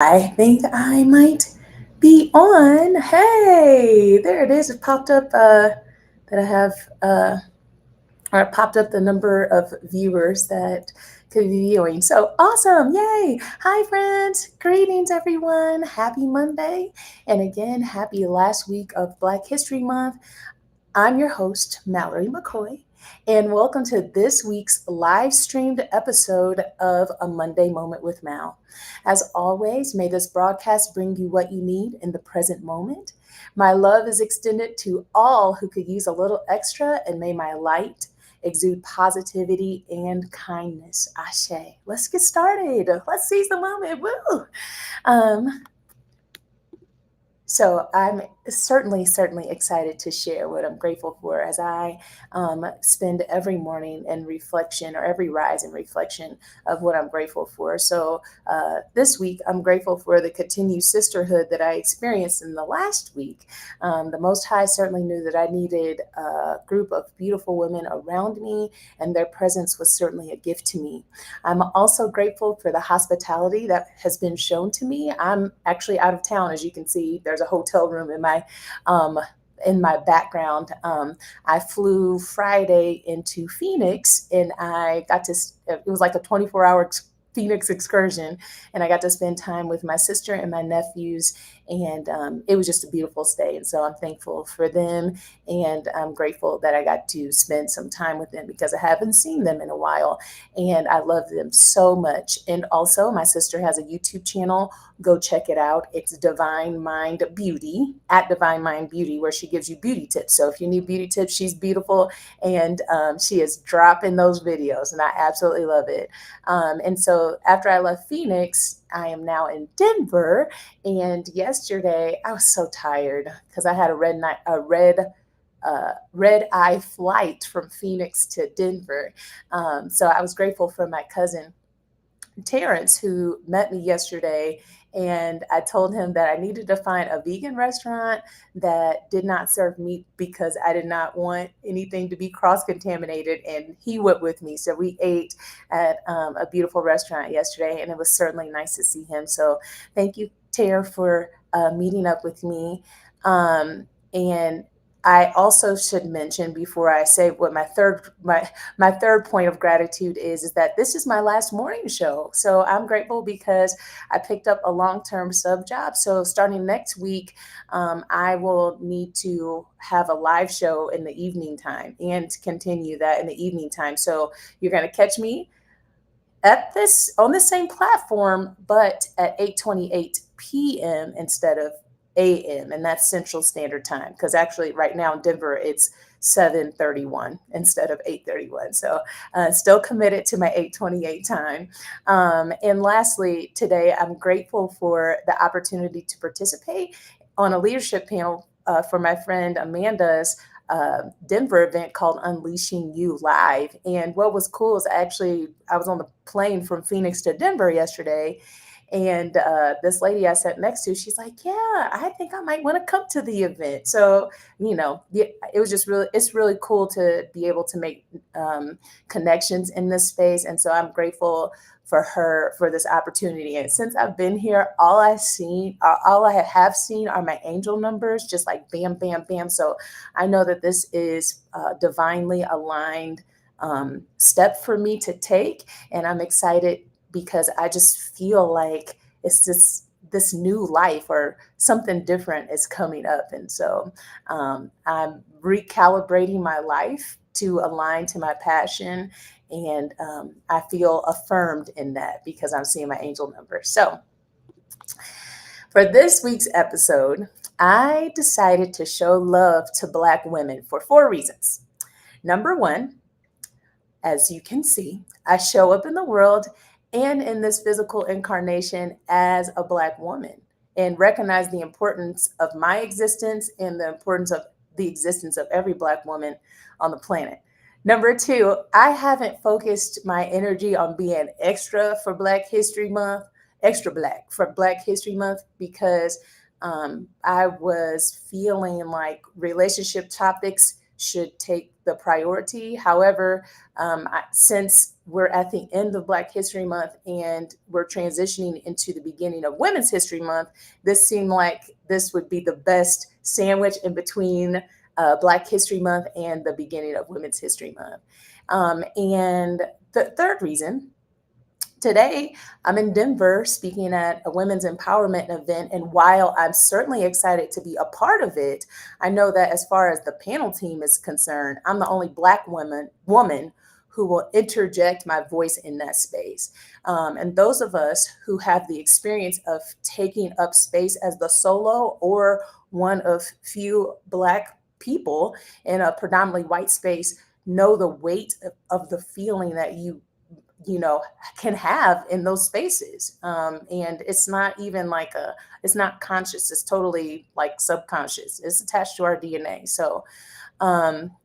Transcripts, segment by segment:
I think I might be on. Hey, there it is. It popped up that I have, or it popped up the number of viewers that could be viewing. So awesome. Yay. Hi, friends. Greetings, everyone. Happy Monday. And again, happy last week of Black History Month. I'm your host, Mallory McCoy, and welcome to this week's live streamed episode of A Monday Moment with Mal. As always, may this broadcast bring you what you need in the present moment. My love is extended to all who could use a little extra, and may my light exude positivity and kindness. Ashe. Let's get started. Let's seize the moment. Woo! Um, so I'm certainly excited to share what I'm grateful for as I spend every morning in reflection or every rise in reflection of what I'm grateful for. So this week, I'm grateful for the continued sisterhood that I experienced in the last week. The Most High certainly knew that I needed a group of beautiful women around me, and their presence was certainly a gift to me. I'm also grateful for the hospitality that has been shown to me. I'm actually out of town, as you can see. There's a hotel room um, in my background. I flew Friday into Phoenix, and I got to. It was like a 24-hour Phoenix excursion, and I got to spend time with my sister and my nephews, and it was just a beautiful stay. And so I'm thankful for them, and I'm grateful that I got to spend some time with them because I haven't seen them in a while, and I love them so much. And also, my sister has a YouTube channel. Go check it out. It's Divine Mind Beauty, at Divine Mind Beauty, where she gives you beauty tips. So if you need beauty tips, she's beautiful, and she is dropping those videos, and I absolutely love it. And so after I left Phoenix, I am now in Denver. And yesterday I was so tired because I had a red eye flight from Phoenix to Denver. So I was grateful for my cousin Terrence, who met me yesterday, and I told him that I needed to find a vegan restaurant that did not serve meat because I did not want anything to be cross contaminated. And he went with me. So we ate at a beautiful restaurant yesterday, and it was certainly nice to see him. So thank you, Tara, for meeting up with me. And I also should mention before I say what my third point of gratitude is that this is my last morning show. So I'm grateful because I picked up a long-term sub job. So starting next week, I will need to have a live show in the evening time and continue that in the evening time. So you're going to catch me at this on the same platform, but at 8:28 p.m. instead of a.m. and that's Central Standard Time because actually right now in Denver it's 7:31 instead of 8:31. So still committed to my 8:28 time. And lastly, today I'm grateful for the opportunity to participate on a leadership panel for my friend Amanda's Denver event called Unleashing You Live. And what was cool is I was on the plane from Phoenix to Denver yesterday, and this lady I sat next to, she's like, "Yeah, I think I might want to come to the event." So, yeah, it was just it's really cool to be able to make connections in this space. And so I'm grateful for her for this opportunity. And since I've been here, all I have seen are my angel numbers, just like bam, bam, bam. So I know that this is a divinely aligned step for me to take, and I'm excited because I just feel like it's this new life or something different is coming up. And so I'm recalibrating my life to align to my passion. And I feel affirmed in that because I'm seeing my angel number. So for this week's episode, I decided to show love to Black women for four reasons. Number one, as you can see, I show up in the world and in this physical incarnation as a Black woman and recognize the importance of my existence and the importance of the existence of every Black woman on the planet. Number two, I haven't focused my energy on being extra for Black History Month, extra Black for Black History Month, because I was feeling like relationship topics should take the priority. However, since we're at the end of Black History Month and we're transitioning into the beginning of Women's History Month, this seemed like this would be the best sandwich in between Black History Month and the beginning of Women's History Month. And the third reason, today, I'm in Denver speaking at a women's empowerment event. And while I'm certainly excited to be a part of it, I know that as far as the panel team is concerned, I'm the only Black woman who will interject my voice in that space. And those of us who have the experience of taking up space as the solo or one of few Black people in a predominantly white space know the weight of the feeling that you know can have in those spaces, and it's not even like it's not conscious, it's totally like subconscious, it's attached to our DNA. So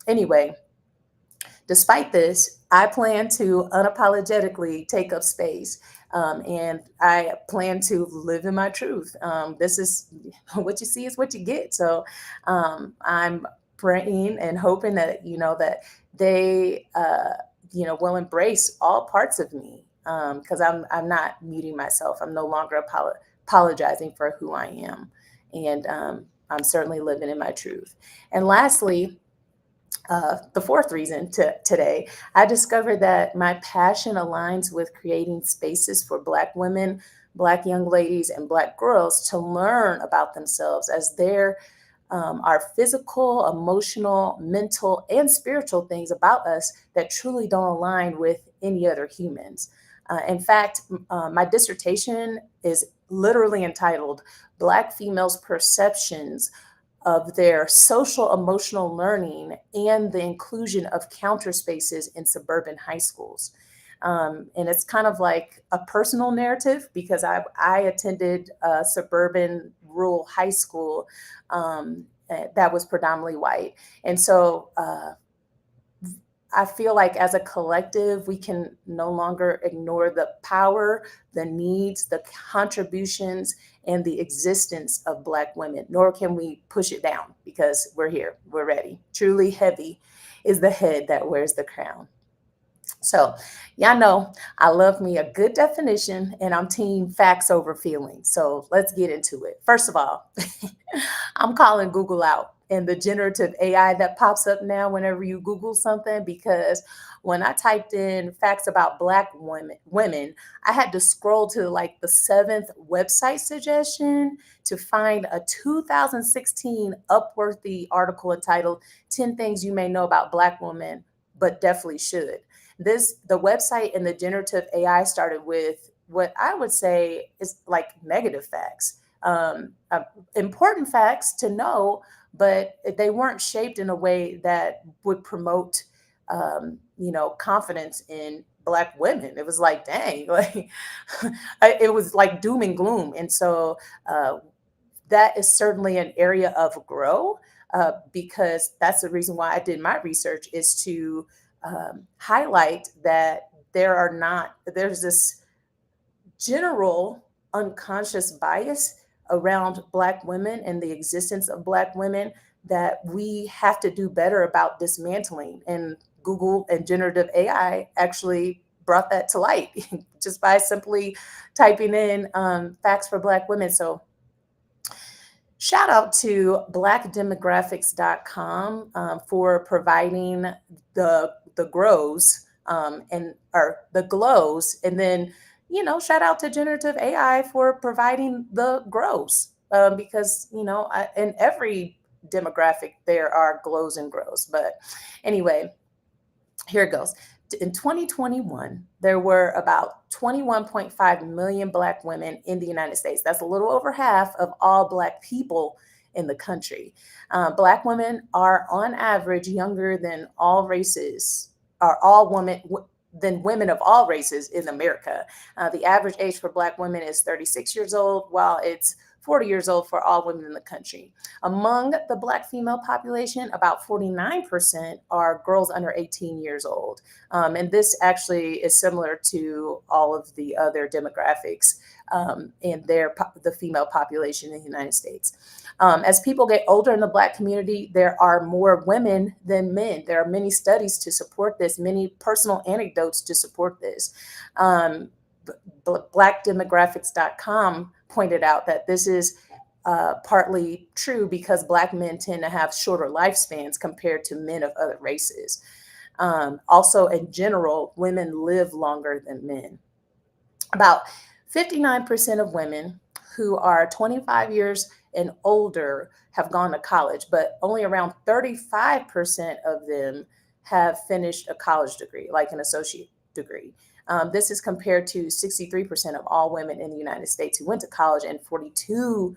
anyway, despite this, I plan to unapologetically take up space, and I plan to live in my truth. This is what you see is what you get. So I'm praying and hoping that that they will embrace all parts of me, because I'm not muting myself. I'm no longer apologizing for who I am, and I'm certainly living in my truth. And lastly, the fourth reason today, I discovered that my passion aligns with creating spaces for Black women, Black young ladies, and Black girls to learn about themselves, as there are physical, emotional, mental, and spiritual things about us that truly don't align with any other humans. In fact, my dissertation is literally entitled Black Females' Perceptions of their social emotional learning and the inclusion of counter spaces in suburban high schools. And it's kind of like a personal narrative because I attended a suburban rural high school that was predominantly white. And so I feel like as a collective, we can no longer ignore the power, the needs, the contributions, and the existence of Black women, nor can we push it down because we're here, we're ready. Truly heavy is the head that wears the crown. So, y'all know I love me a good definition and I'm team facts over feelings. So let's get into it. First of all, I'm calling Google out and the generative AI that pops up now whenever you Google something, because when I typed in facts about Black women, I had to scroll to like the seventh website suggestion to find a 2016 Upworthy article entitled 10 Things You May Know About Black Women, but Definitely Should. The website and the generative AI started with what I would say is like negative facts, important facts to know, but they weren't shaped in a way that would promote, confidence in Black women. It was like, dang, like it was like doom and gloom. And so that is certainly an area of grow, because that's the reason why I did my research, is to highlight that there's this general unconscious bias around Black women and the existence of Black women that we have to do better about dismantling. And Google and generative AI actually brought that to light just by simply typing in facts for Black women. So shout out to blackdemographics.com for providing the grows and or the glows, and then shout out to generative AI for providing the grows, because in every demographic there are glows and grows. But anyway, here it goes. In 2021, there were about 21.5 million Black women in the United States. That's a little over half of all Black people in the country. Black women are on average younger than all races, or than women of all races in America. The average age for Black women is 36 years old, while it's 40 years old for all women in the country. Among the Black female population, about 49% are girls under 18 years old. And this actually is similar to all of the other demographics in the female population in the United States. As people get older in the Black community, there are more women than men. There are many studies to support this, many personal anecdotes to support this. Blackdemographics.com pointed out that this is partly true because Black men tend to have shorter lifespans compared to men of other races. Also, in general, women live longer than men. About 59% of women who are 25 years and older have gone to college, but only around 35% of them have finished a college degree, like an associate degree. This is compared to 63% of all women in the United States who went to college and 42%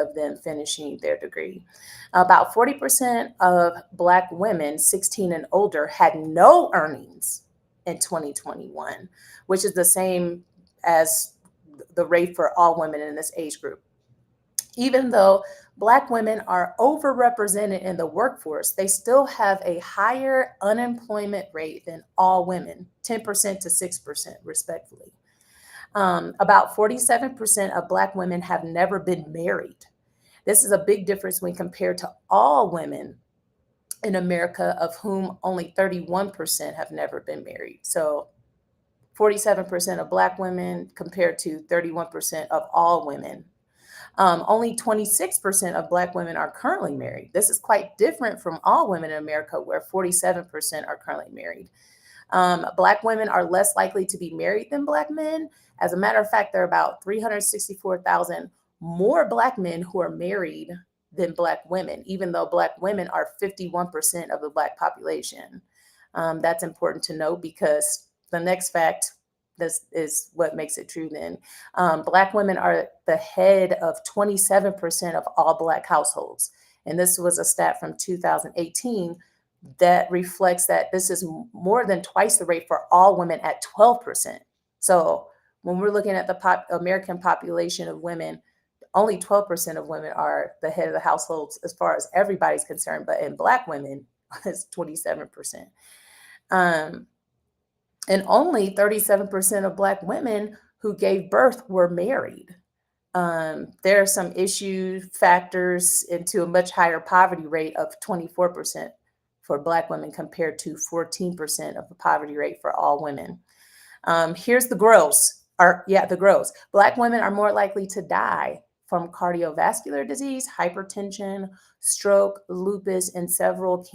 of them finishing their degree. About 40% of Black women 16 and older had no earnings in 2021, which is the same as the rate for all women in this age group. Even though Black women are overrepresented in the workforce, they still have a higher unemployment rate than all women, 10% to 6%, respectively. About 47% of Black women have never been married. This is a big difference when compared to all women in America, of whom only 31% have never been married. So 47% of Black women compared to 31% of all women. Only 26% of Black women are currently married. This is quite different from all women in America, where 47% are currently married. Black women are less likely to be married than Black men. As a matter of fact, there are about 364,000 more Black men who are married than Black women, even though Black women are 51% of the Black population. That's important to note because the next fact, this is what makes it true then. Black women are the head of 27% of all Black households. And this was a stat from 2018 that reflects that this is more than twice the rate for all women at 12%. So when we're looking at the American population of women, only 12% of women are the head of the households as far as everybody's concerned, but in Black women, it's 27%. And only 37% of Black women who gave birth were married. There are some issue factors into a much higher poverty rate of 24% for Black women compared to 14% of the poverty rate for all women. Here's the gross, the gross. Black women are more likely to die from cardiovascular disease, hypertension, stroke, lupus, and several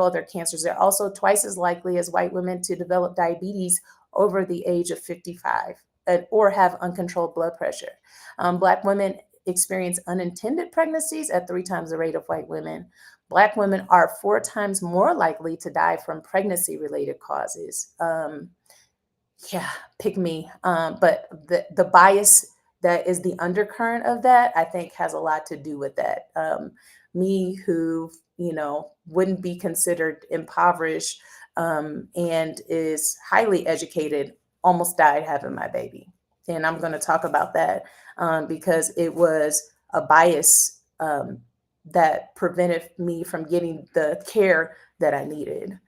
other cancers. They're also twice as likely as white women to develop diabetes over the age of 55 or have uncontrolled blood pressure. Black women experience unintended pregnancies at 3 times the rate of white women. Black women are 4 times more likely to die from pregnancy-related causes. Pick me. But the bias that is the undercurrent of that, I think, has a lot to do with that. Me, who wouldn't be considered impoverished and is highly educated, almost died having my baby. And I'm going to talk about that because it was a bias that prevented me from getting the care that I needed.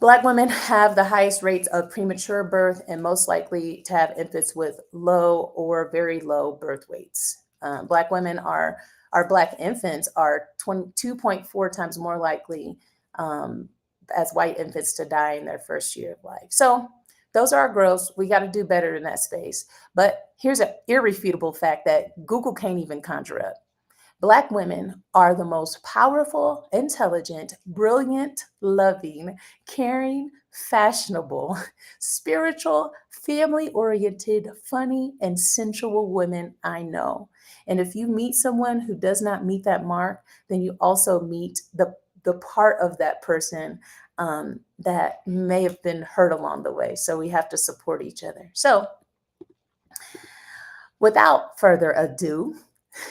Black women have the highest rates of premature birth and most likely to have infants with low or very low birth weights. Black Black infants are 2.4 times more likely as white infants to die in their first year of life. So those are our growths. We got to do better in that space. But here's an irrefutable fact that Google can't even conjure up. Black women are the most powerful, intelligent, brilliant, loving, caring, fashionable, spiritual, family-oriented, funny, and sensual women I know. And if you meet someone who does not meet that mark, then you also meet the part of that person that may have been hurt along the way. So we have to support each other. So without further ado,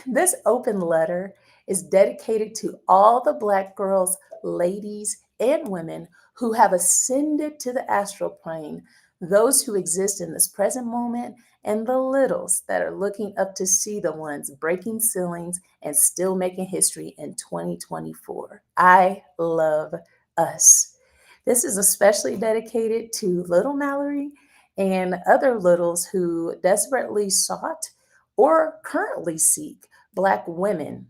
this open letter is dedicated to all the Black girls, ladies, and women who have ascended to the astral plane those who exist in this present moment, and the littles that are looking up to see the ones breaking ceilings and still making history in 2024. I love us. This is especially dedicated to little Mallory and other littles who desperately sought or currently seek Black women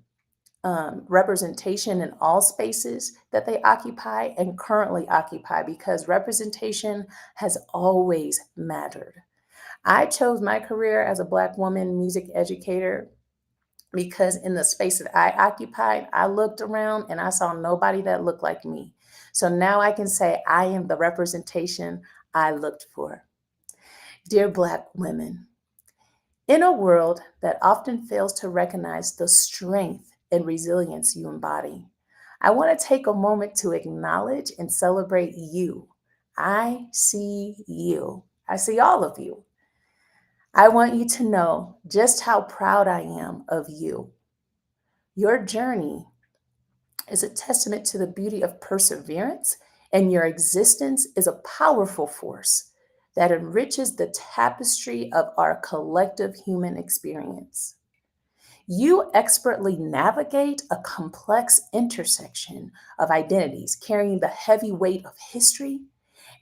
representation in all spaces that they occupy and currently occupy, because representation has always mattered. I chose my career as a Black woman music educator because in the space that I occupied, I looked around and I saw nobody that looked like me. So now I can say I am the representation I looked for. Dear Black women, in a world that often fails to recognize the strength and resilience you embody, I want to take a moment to acknowledge and celebrate you. I see you. I see all of you. I want you to know just how proud I am of you. Your journey is a testament to the beauty of perseverance, and your existence is a powerful force that enriches the tapestry of our collective human experience. You expertly navigate a complex intersection of identities, carrying the heavy weight of history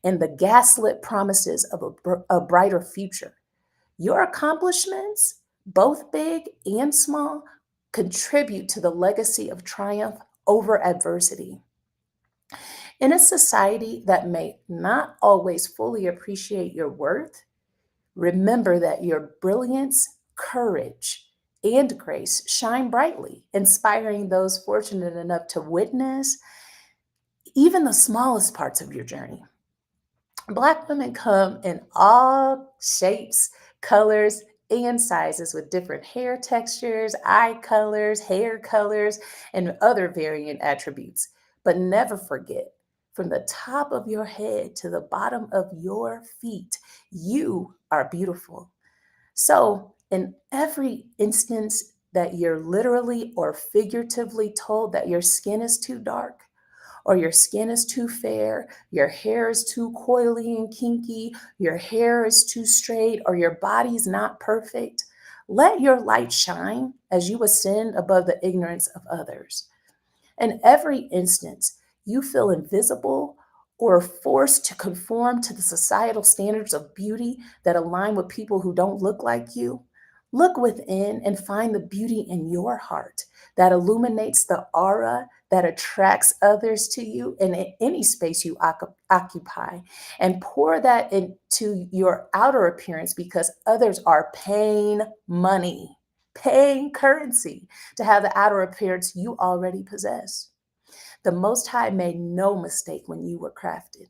and the gaslit promises of a brighter future. Your accomplishments, both big and small, contribute to the legacy of triumph over adversity. In a society that may not always fully appreciate your worth, remember that your brilliance, courage, and grace shine brightly, inspiring those fortunate enough to witness even the smallest parts of your journey. Black women come in all shapes, colors, and sizes with different hair textures, eye colors, and other variant attributes. But never forget, from the top of your head to the bottom of your feet, you are beautiful. So, in every instance that you're literally or figuratively told that your skin is too dark, or your skin is too fair, your hair is too coily and kinky, your hair is too straight, or your body's not perfect, let your light shine as you ascend above the ignorance of others. In every instance, you feel invisible or forced to conform to the societal standards of beauty that align with people who don't look like you. Look within and find the beauty in your heart that illuminates the aura that attracts others to you in any space you occupy, and pour that into your outer appearance, because others are paying money, paying currency to have the outer appearance you already possess. The Most High made no mistake when you were crafted.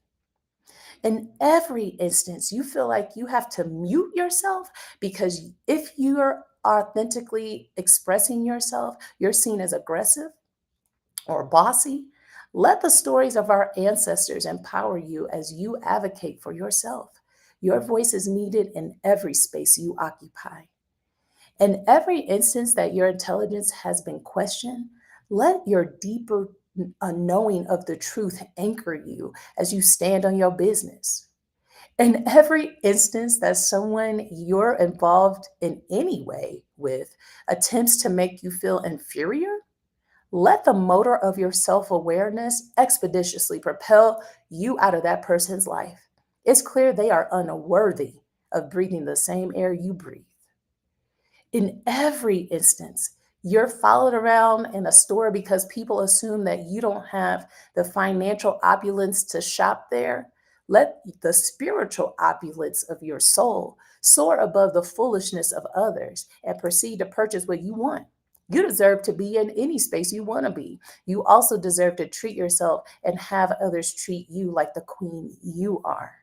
In every instance, you feel like you have to mute yourself, because if you're authentically expressing yourself, you're seen as aggressive or bossy. Let the stories of our ancestors empower you as you advocate for yourself. Your voice is needed in every space you occupy. In every instance that your intelligence has been questioned, let your deeper knowing of the truth anchor you as you stand on your business. In every instance that someone you're involved in any way with attempts to make you feel inferior, let the motor of your self awareness expeditiously propel you out of that person's life. It's clear they are unworthy of breathing the same air you breathe. In every instance, you're followed around in a store because people assume that you don't have the financial opulence to shop there. Let the spiritual opulence of your soul soar above the foolishness of others and proceed to purchase what you want. You deserve to be in any space you want to be. You also deserve to treat yourself and have others treat you like the queen you are.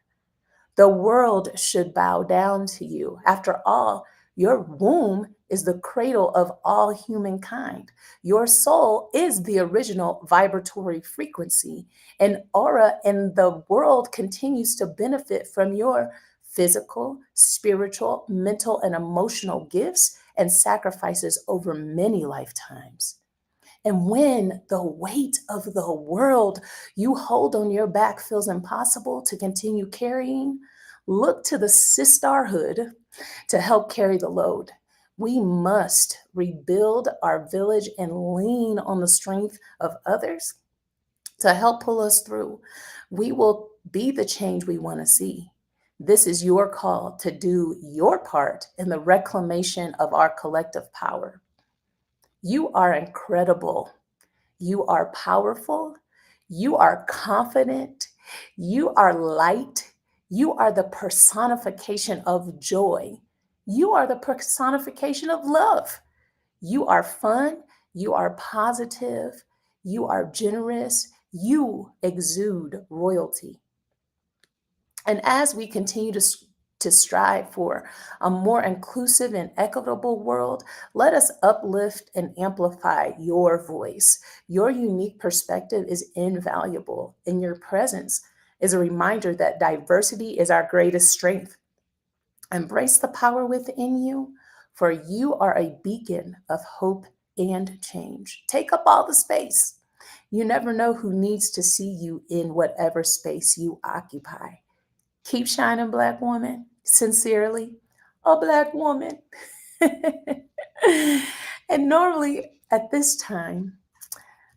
The world should bow down to you. After all, your womb is the cradle of all humankind. Your soul is the original vibratory frequency and aura, and the world continues to benefit from your physical, spiritual, mental, and emotional gifts and sacrifices over many lifetimes. And when the weight of the world you hold on your back feels impossible to continue carrying, look to the sisterhood to help carry the load. We must rebuild our village and lean on the strength of others to help pull us through. We will be the change we want to see. This is your call to do your part in the reclamation of our collective power. You are incredible. You are powerful. You are confident. You are light. You are the personification of joy. You are the personification of love. You are fun. You are positive. You are generous. You exude royalty. And as we continue to strive for a more inclusive and equitable world, let us uplift and amplify your voice. Your unique perspective is invaluable, and your presence is a reminder that diversity is our greatest strength. Embrace the power within you, for you are a beacon of hope and change. Take up all the space. You never know who needs to see you in whatever space you occupy. Keep shining, Black woman. Sincerely, a Black woman. And normally at this time,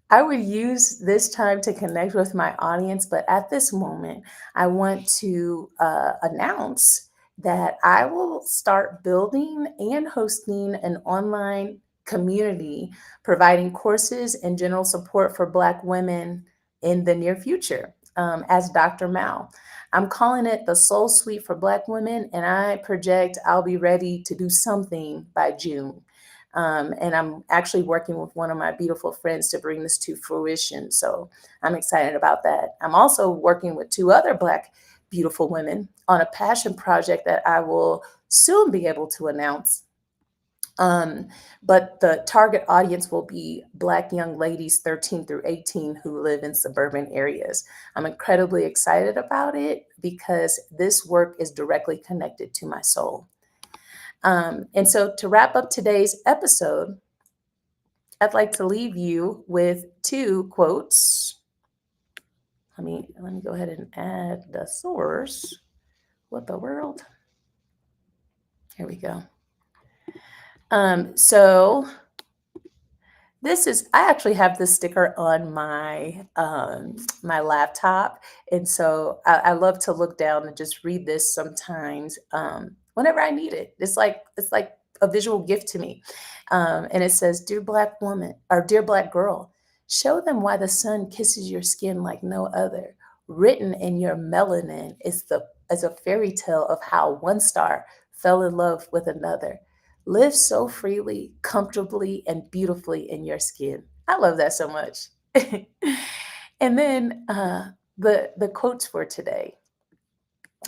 I would use this time to connect with my audience, but at this moment, I want to announce that I will start building and hosting an online community providing courses and general support for Black women in the near future as Dr. Mal. I'm calling it the Soul Suite for Black women, and I project I'll be ready to do something by June. And I'm actually working with one of my beautiful friends to bring this to fruition. So I'm excited about that. I'm also working with two other Black beautiful women on a passion project that I will soon be able to announce. Um, but the target audience will be Black young ladies 13 through 18 who live in suburban areas. I'm incredibly excited about it because this work is directly connected to my soul. And so to wrap up today's episode, I'd like to leave you with two quotes. Let me go ahead and add the source. What the world? Here we go. So I actually have this sticker on my laptop, and so I love to look down and just read this sometimes whenever I need it. It's like a visual gift to me, and it says, "Dear Black woman, or dear Black girl, show them why the sun kisses your skin like no other. Written in your melanin is a fairy tale of how one star fell in love with another. Live so freely, comfortably, and beautifully in your skin." I love that so much. And then the quotes for today,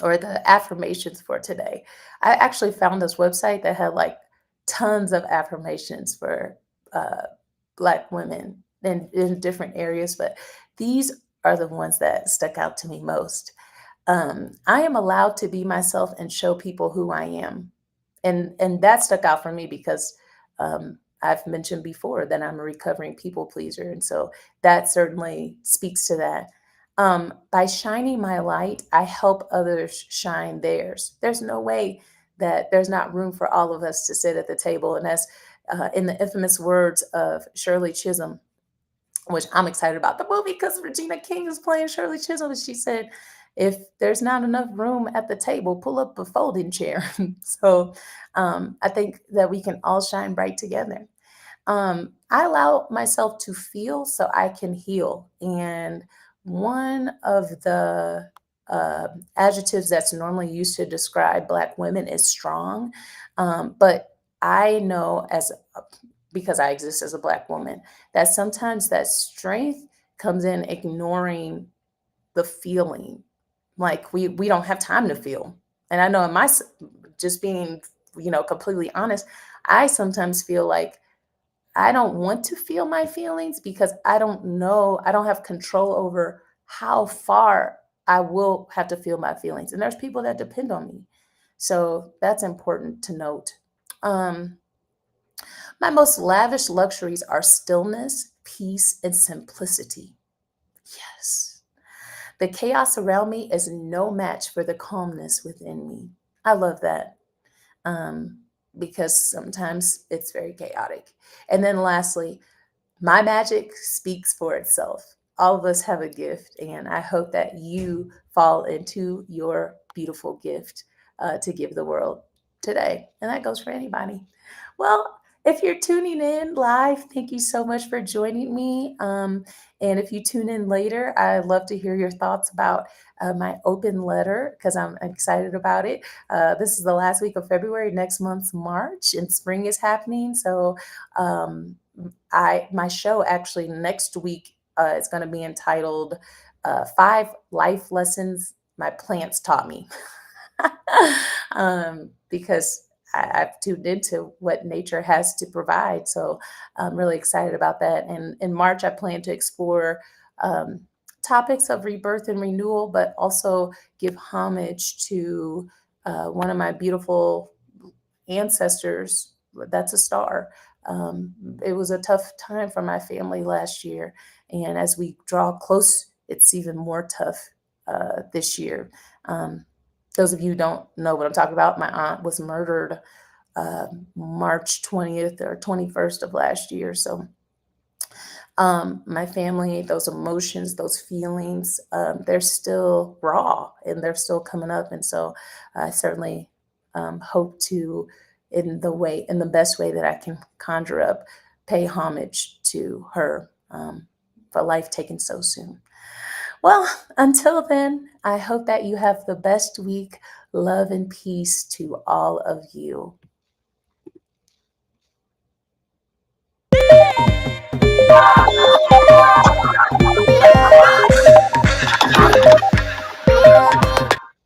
or the affirmations for today. I actually found this website that had like tons of affirmations for uh, Black women in different areas, but these are the ones that stuck out to me most. I am allowed to be myself and show people who I am. And that stuck out for me because I've mentioned before that I'm a recovering people pleaser, and so that certainly speaks to that. By shining my light, I help others shine theirs. There's no way that there's not room for all of us to sit at the table, and that's in the infamous words of Shirley Chisholm, which I'm excited about the movie because Regina King is playing Shirley Chisholm. And she said, if there's not enough room at the table, pull up a folding chair. So I think that we can all shine bright together. I allow myself to feel so I can heal. And one of the adjectives that's normally used to describe Black women is strong. But I know because I exist as a Black woman, that sometimes that strength comes in ignoring the feeling. Like we don't have time to feel. And I know just being, completely honest, I sometimes feel like I don't want to feel my feelings because I don't have control over how far I will have to feel my feelings. And there's people that depend on me. So that's important to note. Um, my most lavish luxuries are stillness, peace, and simplicity. Yes. The chaos around me is no match for the calmness within me. I love that, um, because sometimes it's very chaotic. And then lastly, my magic speaks for itself. All of us have a gift, and I hope that you fall into your beautiful gift to give the world today. And that goes for anybody. Well, if you're tuning in live, thank you so much for joining me. And if you tune in later, I'd love to hear your thoughts about my open letter because I'm excited about it. This is the last week of February, next month's March, and spring is happening. So, I my show actually next week is going to be entitled Five Life Lessons My Plants Taught Me. Because I've tuned into what nature has to provide. So I'm really excited about that. And in March, I plan to explore um, topics of rebirth and renewal, but also give homage to one of my beautiful ancestors. That's a star. It was a tough time for my family last year. And as we draw close, it's even more tough this year. Um, those of you who don't know what I'm talking about, my aunt was murdered March 20th or 21st of last year. So my family, those emotions, those feelings, they're still raw and they're still coming up. And so I certainly hope to, in the best way that I can conjure up, pay homage to her for life taken so soon. Well, until then, I hope that you have the best week. Love and peace to all of you.